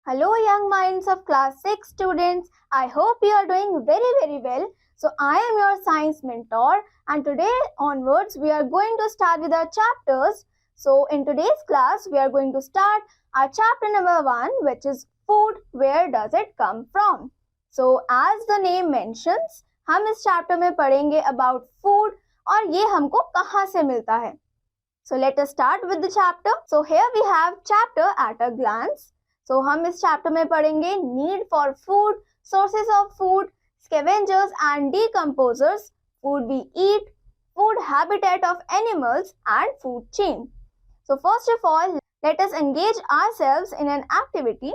Hello young minds of class 6 students. I hope you are doing very well. So I am your science mentor and today onwards we are going to start with our chapters. So in today's class we are going to start our chapter number 1, which is food. Where does it come from? So as the name mentions, हम इस chapter में पढ़ेंगे about food और ये हमको कहाँ से मिलता है. So let us start with the chapter. So here we have chapter at a glance. So हम इस chapter में पढ़ेंगे need for food, sources of food, scavengers and decomposers, food we eat, food habitat of animals and food chain. So first of all, let us engage ourselves in an activity.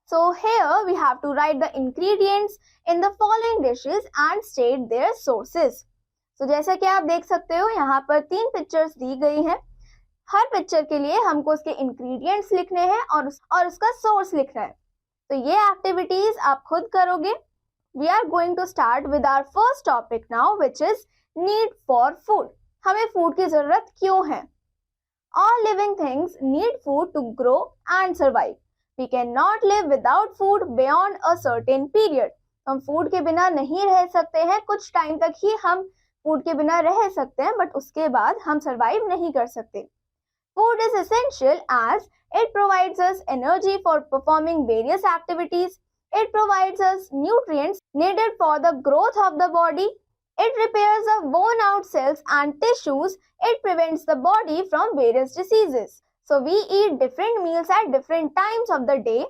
So here we have to write the ingredients in the following dishes and state their sources. So जैसा कि आप देख सकते हो यहाँ पर 3 pictures दी गई हैं. हर पिक्चर के लिए हमको उसके इंग्रेडिएंट्स लिखने हैं और उसका सोर्स लिखना है. तो ये एक्टिविटीज आप खुद करोगे. We are going to start with our first topic now, which is need for food. हमें फूड की जरूरत क्यों है? All living things need food to grow and survive. We can not live without food beyond a certain period. हम food के बिना नहीं रह सकते हैं. कुछ टाइम तक ही हम फूड के बिना रह सकते हैं, बट उसके बाद हम सर्वाइव नहीं कर सकते. Food is essential as it provides us energy for performing various activities. It provides us nutrients needed for the growth of the body. It repairs the worn out cells and tissues. It prevents the body from various diseases. So we eat different meals at different times of the day.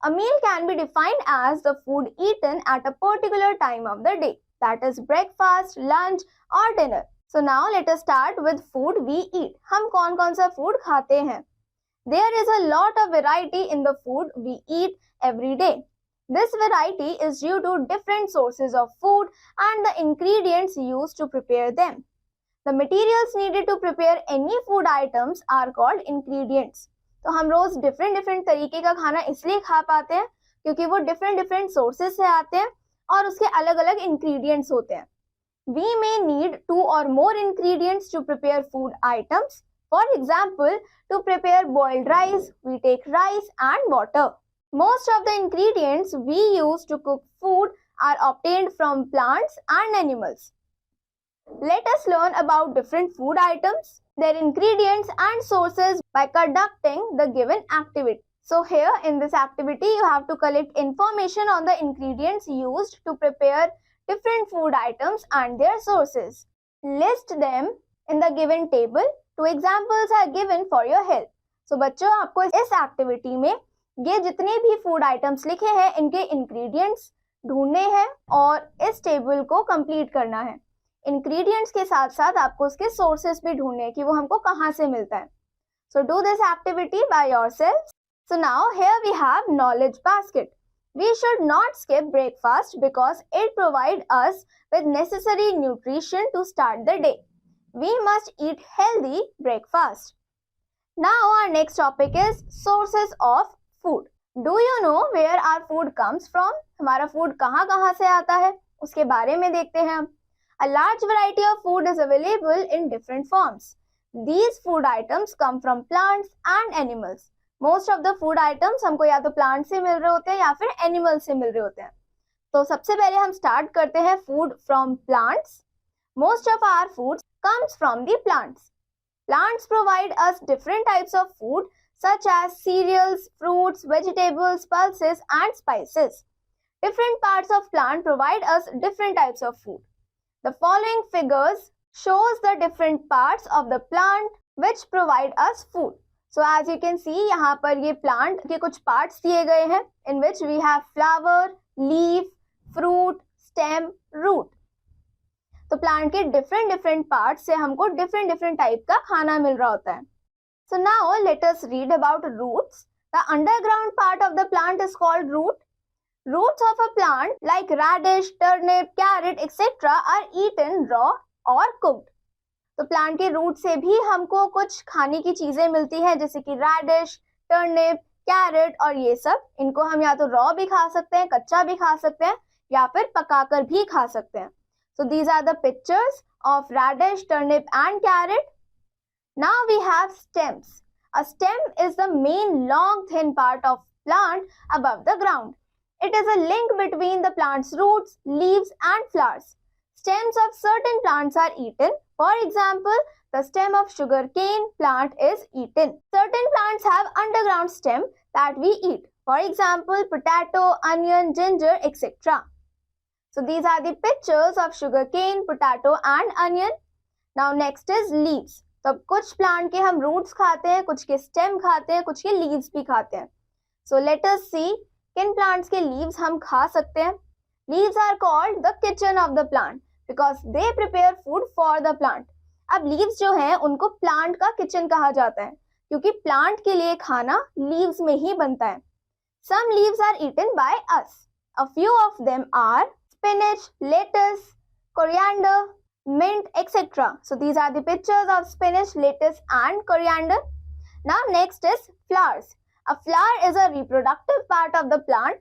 A meal can be defined as the food eaten at a particular time of the day. That is breakfast, lunch or dinner. So now let us start with food we eat. हम कौन कौन सा food खाते हैं? There is a lot of variety in the food we eat every day. This variety is due to different sources of food and the ingredients used to prepare them. The materials needed to prepare any food items are called ingredients. तो हम रोज different तरीके का खाना इसलिए खा पाते हैं क्योंकि वो different sources से आते हैं और उसके अलग-अलग ingredients होते हैं. We may need 2 or more ingredients to prepare food items. For example, to prepare boiled rice, we take rice and water. Most of the ingredients we use to cook food are obtained from plants and animals. Let us learn about different food items, their ingredients and sources by conducting the given activity. So here in this activity, you have to collect information on the ingredients used to prepare different food items and their sources. List them in the given table. 2 examples are given for your help. So बच्चों, आपको इस activity में ये जितने भी food items लिखे हैं इनके इंग्रेडिएंट्स ढूंढने हैं और इस टेबल को कंप्लीट करना है. इंग्रेडिएंट्स के साथ साथ आपको उसके सोर्सेस भी ढूंढने हैं कि वो हमको कहाँ से मिलता है. So do this activity by yourselves. So now here we have knowledge basket. We should not skip breakfast because it provides us with necessary nutrition to start the day. We must eat healthy breakfast. Now our next topic is sources of food. Do you know where our food comes from? हमारा food कहाँ से आता है उसके बारे में देखते हैं हम. A large variety of food is available in different forms. These food items come from plants and animals. Most of the food items हमको या तो प्लांट से मिल रहे होते हैं या फिर एनिमल से मिल रहे होते हैं. तो सबसे पहले हम स्टार्ट करते हैं food from plants. Most of our food comes from the plants. Plants provide us different types of food such as cereals, fruits, vegetables, pulses and spices. Different parts of plant provide us different types of food. The following figures shows the different parts of the plant which provide us food. So as you can see, यहाँ पर ये plant के कुछ parts दिए गए हैं in which we have flower, leaf, fruit, stem, root. तो plant के different parts से हमको different type का खाना मिल रहा होता है. So now let us read about roots. The underground part of the plant is called root. Roots of a plant like radish, turnip, carrot, etc. are eaten raw or cooked. तो plant के root से भी हमको कुछ खाने की चीजें मिलती हैं जैसे कि रैडिश, टर्निप, कैरेट और ये सब. इनको हम या तो रॉ भी खा सकते हैं, कच्चा भी खा सकते हैं या फिर पकाकर भी खा सकते हैं. So these are the pictures of radish, turnip and carrot. Now we have stems. A stem is the main long thin part of plant above the ground. It is a link between the plant's roots, leaves and flowers. Stems of certain plants are eaten. For example, the stem of sugarcane plant is eaten. Certain plants have underground stem that we eat. For example, potato, onion, ginger, etc. So these are the pictures of sugarcane, potato and onion. Now next is leaves. तो अब कुछ plant के हम roots खाते हैं, कुछ के stem खाते हैं, कुछ के लीव्स भी खाते हैं. So let us see किन प्लांट्स के लीव्स हम खा सकते हैं. Leaves are called the kitchen of the plant because they prepare food for the plant. अब लीव्स जो हैं उनको प्लांट का किचन कहा जाता है क्योंकि प्लांट के लिए खाना लीव्स में ही बनता है. Some leaves are eaten by us. A few of them are spinach, lettuce, coriander, mint, etc. So these are the pictures of spinach, lettuce and coriander. Now next is flowers. A flower is a reproductive part of the plant.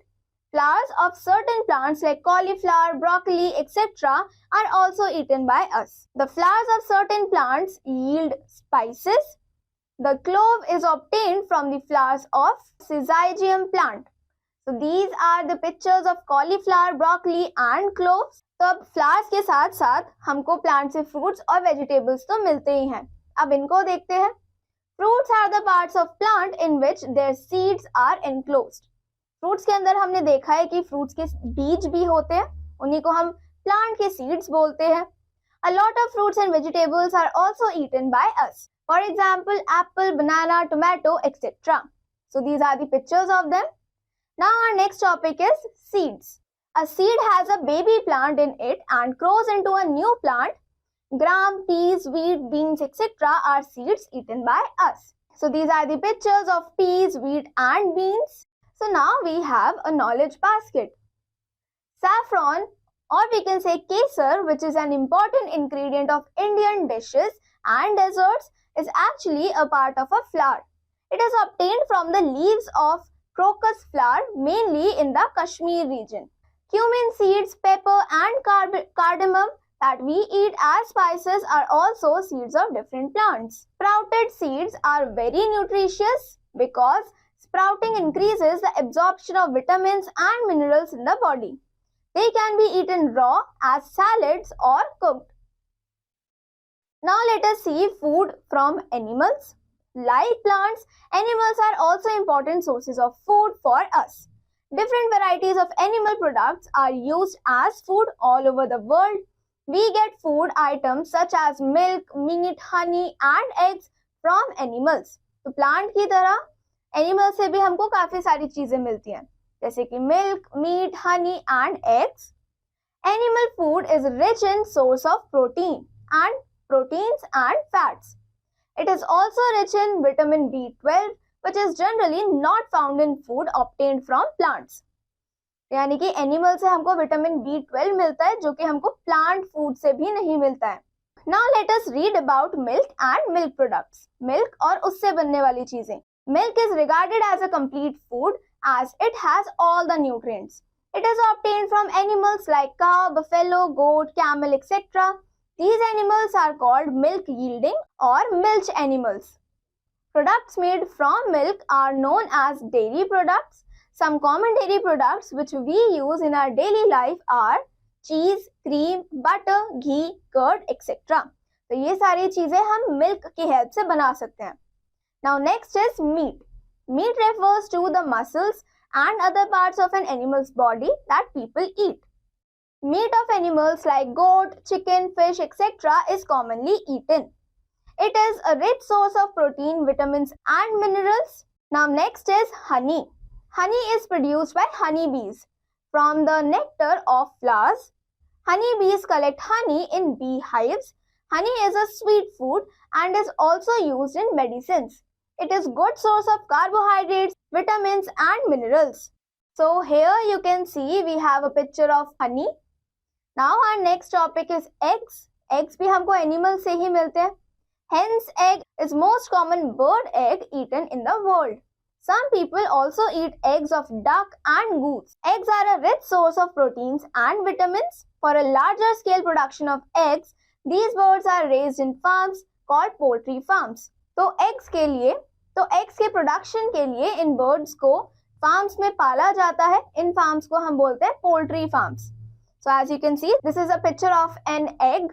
Flowers of certain plants like cauliflower, broccoli, etc. are also eaten by us. The flowers of certain plants yield spices. The clove is obtained from the flowers of syzygium plant. So these are the pictures of cauliflower, broccoli and cloves. तो अब flowers के साथ साथ हमको plant से fruits और vegetables तो मिलते ही हैं. अब इनको देखते हैं. Fruits are the parts of plant in which their seeds are enclosed. Fruits के अंदर हमने देखा है कि फ्रूट्स के बीज भी होते हैं, उन्हीं को हम प्लांट के सीड्स बोलते हैं. A lot of fruits and vegetables are also eaten by us. For example, apple, banana, tomato, etc. So these are the pictures of them. Now our next topic is seeds. A seed has a baby plant in it and grows into a new plant. Gram, peas, wheat, beans, etc. are seeds eaten by us. So these are the pictures of peas, wheat and beans. So now we have a knowledge basket. Saffron, or we can say kesar, which is an important ingredient of Indian dishes and desserts, is actually a part of a flower. It is obtained from the leaves of crocus flower, mainly in the Kashmir region. Cumin seeds, pepper and cardamom that we eat as spices are also seeds of different plants. Sprouted seeds are very nutritious because sprouting increases the absorption of vitamins and minerals in the body. They can be eaten raw as salads or cooked. Now let us see food from animals. Like plants, animals are also important sources of food for us. Different varieties of animal products are used as food all over the world. We get food items such as milk, meat, honey and eggs from animals. तो plant की तरह animal से भी हमको काफी सारी चीजें मिलती हैं, जैसे कि milk, meat, honey and eggs. Animal food is rich in source of proteins and fats. It is also rich in vitamin B12, which is generally not found in food obtained from plants. यानी कि animal से हमको vitamin B12 मिलता है जो कि हमको plant food से भी नहीं मिलता है. Now let us read about milk and milk products. Milk और उससे बनने वाली चीजें. Milk is regarded as a complete food as it has all the nutrients. It is obtained from animals like cow, buffalo, goat, camel, etc. These animals are called milk yielding or milch animals. Products made from milk are known as dairy products. Some common dairy products which we use in our daily life are cheese, cream, butter, ghee, curd, etc. तो ये सारी चीजें हम milk की help से बना सकते हैं. Now next is meat. Meat refers to the muscles and other parts of an animal's body that people eat. Meat of animals like goat, chicken, fish, etc. is commonly eaten. It is a rich source of protein, vitamins and minerals. Now next is honey. Honey is produced by honeybees from the nectar of flowers. Honeybees collect honey in beehives. Honey is a sweet food and is also used in medicines. It is good source of carbohydrates, vitamins and minerals. So here you can see we have a picture of honey. Now our next topic is eggs. Eggs भी हमको animal से ही मिलते हैं. Hen's egg is most common bird egg eaten in the world. Some people also eat eggs of duck and goose. Eggs are a rich source of proteins and vitamins. For a larger scale production of eggs, these birds are raised in farms called poultry farms. तो eggs के लिए तो eggs के production के लिए in birds को farms में पाला जाता है. इन फार्म्स को हम बोलते हैं poultry farms. So as you can see this is a picture of an egg.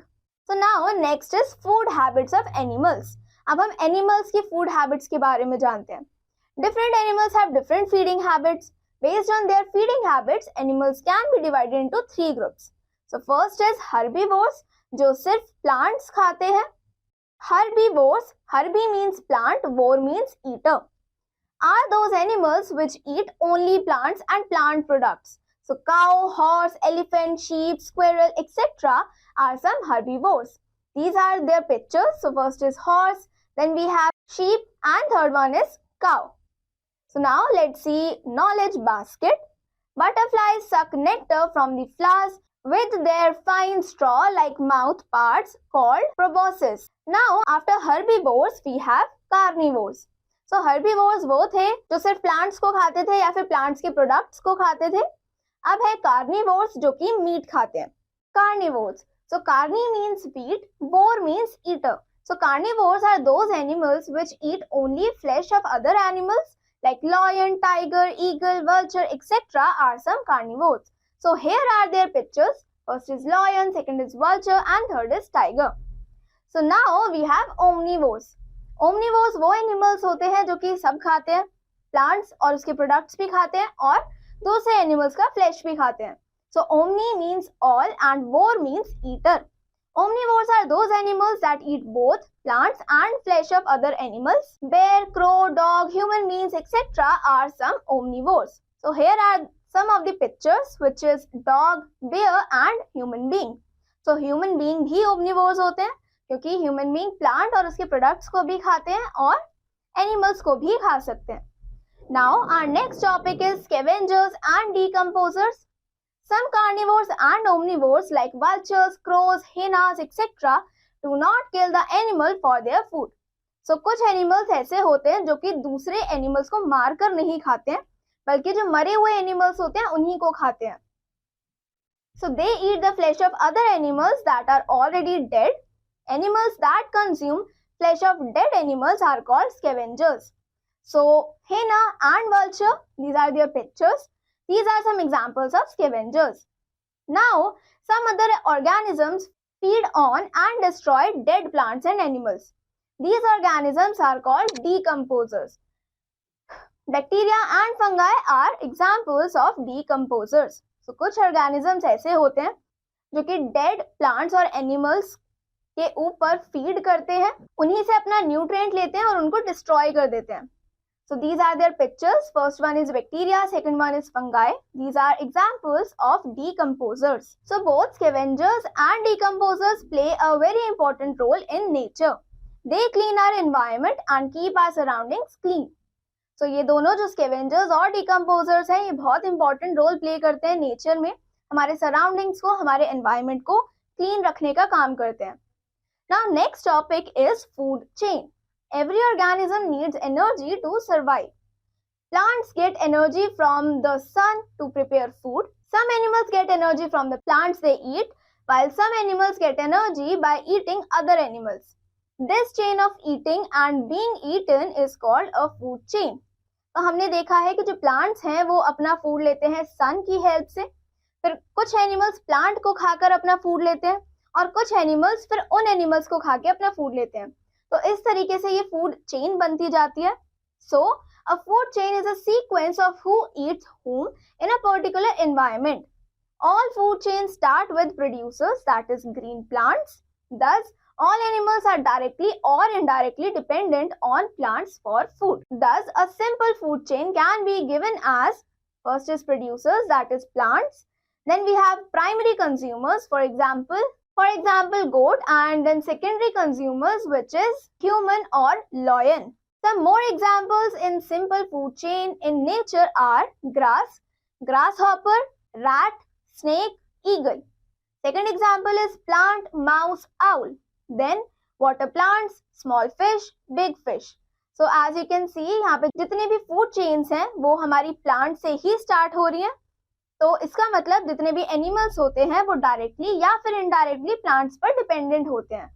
So now next is food habits of animals. अब हम एनिमल्स की फूड हैबिट्स के बारे में जानते हैं. Different animals have different feeding habits. Based on their feeding habits, animals can be divided into 3 groups. So first is herbivores, जो सिर्फ plants खाते हैं. Herbivores, herbi means plant, vor means eater, are those animals which eat only plants and plant products. So cow, horse, elephant, sheep, squirrel, etc. are some herbivores. These are their pictures. So first is horse, then we have sheep, and third one is cow. So now let's see knowledge basket. Butterflies suck nectar from the flowers with their fine straw-like mouth parts called proboscis. Now after herbivores we have carnivores. So herbivores वो थे जो सिर्फ plants को खाते थे या फिर plants के products को खाते थे. अब है carnivores जो कि meat खाते हैं. Carnivores. So carni means meat, vor means eater. So carnivores are those animals which eat only flesh of other animals like lion, tiger, eagle, vulture, etc. are some carnivores. So here are their pictures. First is lion, second is vulture, and third is tiger. So now we have omnivores. Omnivores वो animals होते हैं जो कि सब खाते हैं, plants और उसके products भी खाते हैं और दूसरे animals का flesh भी खाते हैं. So omni means all and vor means eater. Omnivores are those animals that eat both plants and flesh of other animals. Bear, crow, dog, human beings, etc. are some omnivores. So here are some of the pictures, which is dog, bear and human being. So human being भी omnivores होते हैं क्योंकि human being plant और उसके products को भी खाते हैं और animals को भी खा सकते हैं. Now our next topic is scavengers and decomposers. Some carnivores and omnivores like vultures, crows, hyenas, etc. do not kill the animal for their food. So कुछ animals ऐसे होते हैं जो कि दूसरे animals को मार कर नहीं खाते हैं बल्कि जो मरे हुए animals होते हैं उन्हीं को खाते हैं. So they eat the flesh of other animals that are already dead. Animals that consume flesh of dead animals are called scavengers. So hyena and vulture, these are their pictures. These are some examples of scavengers. Now, some other organisms feed on and destroy dead plants and animals. These organisms are called decomposers. Bacteria and fungi are examples of decomposers. So, कुछ organisms ऐसे होते हैं जो कि dead plants और animals के ऊपर feed करते हैं, उन्हीं से अपना nutrient लेते हैं और उनको destroy कर देते हैं. So these are their pictures. First one is bacteria, second one is fungi. These are examples of decomposers. So both scavengers and decomposers play a very important role in nature. They clean our environment and keep our surroundings clean. So ये दोनों जो scavengers और decomposers हैं ये बहुत important role play करते हैं nature में, हमारे surroundings को, हमारे environment को clean रखने का काम करते हैं. Now next topic is food chain. Every organism needs energy to survive. Plants get energy from the sun to prepare food. Some animals get energy from the plants they eat, while some animals get energy by eating other animals. This chain of eating and being eaten is called a food chain. तो हमने देखा है कि जो plants हैं वो अपना food लेते हैं sun की help से, फिर कुछ animals plant को खाकर अपना food लेते हैं और कुछ animals फिर उन animals को खा के अपना food लेते हैं. तो इस तरीके से ये फूड चेन बनती जाती है. So a food chain is a sequence of who eats whom in a particular environment. All food chains start with producers, that is green plants. Thus, all animals are directly or indirectly dependent on plants for food. Thus, a simple food chain can be given as first is producers, that is plants. Then we have primary consumers, for example goat, and then secondary consumers, which is human or lion. Some more examples in simple food chain in nature are grass, grasshopper, rat, snake, eagle. Second example is plant, mouse, owl. Then water plants, small fish, big fish. So as you can see यहाँ पे जितने भी food chains हैं वो हमारी plant से ही start हो रही हैं. तो इसका मतलब जितने भी एनिमल्स होते हैं वो डायरेक्टली या फिर इनडायरेक्टली प्लांट्स पर डिपेंडेंट होते हैं.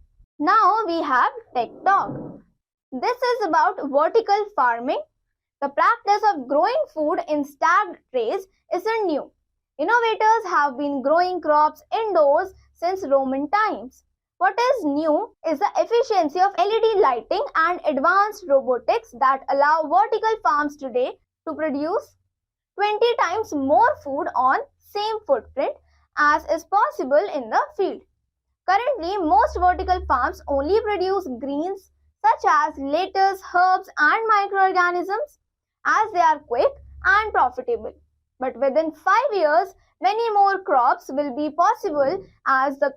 Now we have tech talk. This is about vertical farming. The practice of growing food in stacked trays isn't new. Innovators have been growing crops indoors since Roman times. What is new is the efficiency of LED lighting and advanced robotics that allow vertical farms today to produce 20 times more food on same footprint as is possible in the field. Currently, most vertical farms only produce greens such as lettuce, herbs and microorganisms as they are quick and profitable. But within 5 years, many more crops will be possible as the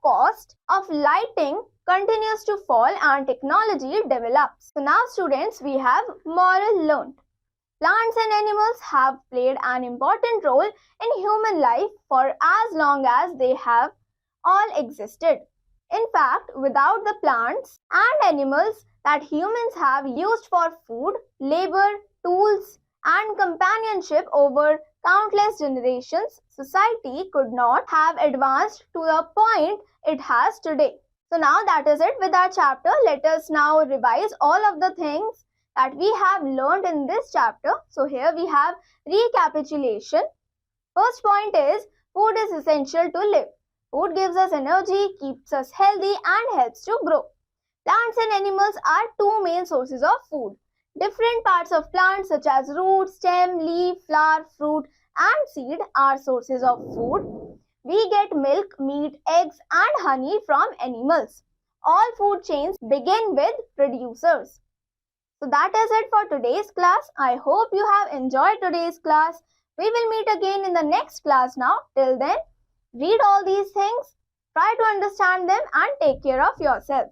cost of lighting continues to fall and technology develops. So now students, we have moral learned. Plants and animals have played an important role in human life for as long as they have all existed. In fact, without the plants and animals that humans have used for food, labor, tools, and companionship over countless generations, society could not have advanced to the point it has today. So now that is it with our chapter. Let us now revise all of the things that we have learned in this chapter. So here we have recapitulation. First point is food is essential to live. Food gives us energy, keeps us healthy and helps to grow. Plants and animals are two main sources of food. Different parts of plants such as root, stem, leaf, flower, fruit and seed are sources of food. We get milk, meat, eggs and honey from animals. All food chains begin with producers. So that is it for today's class. I hope you have enjoyed today's class. We will meet again in the next class now. Till then, read all these things, try to understand them and take care of yourself.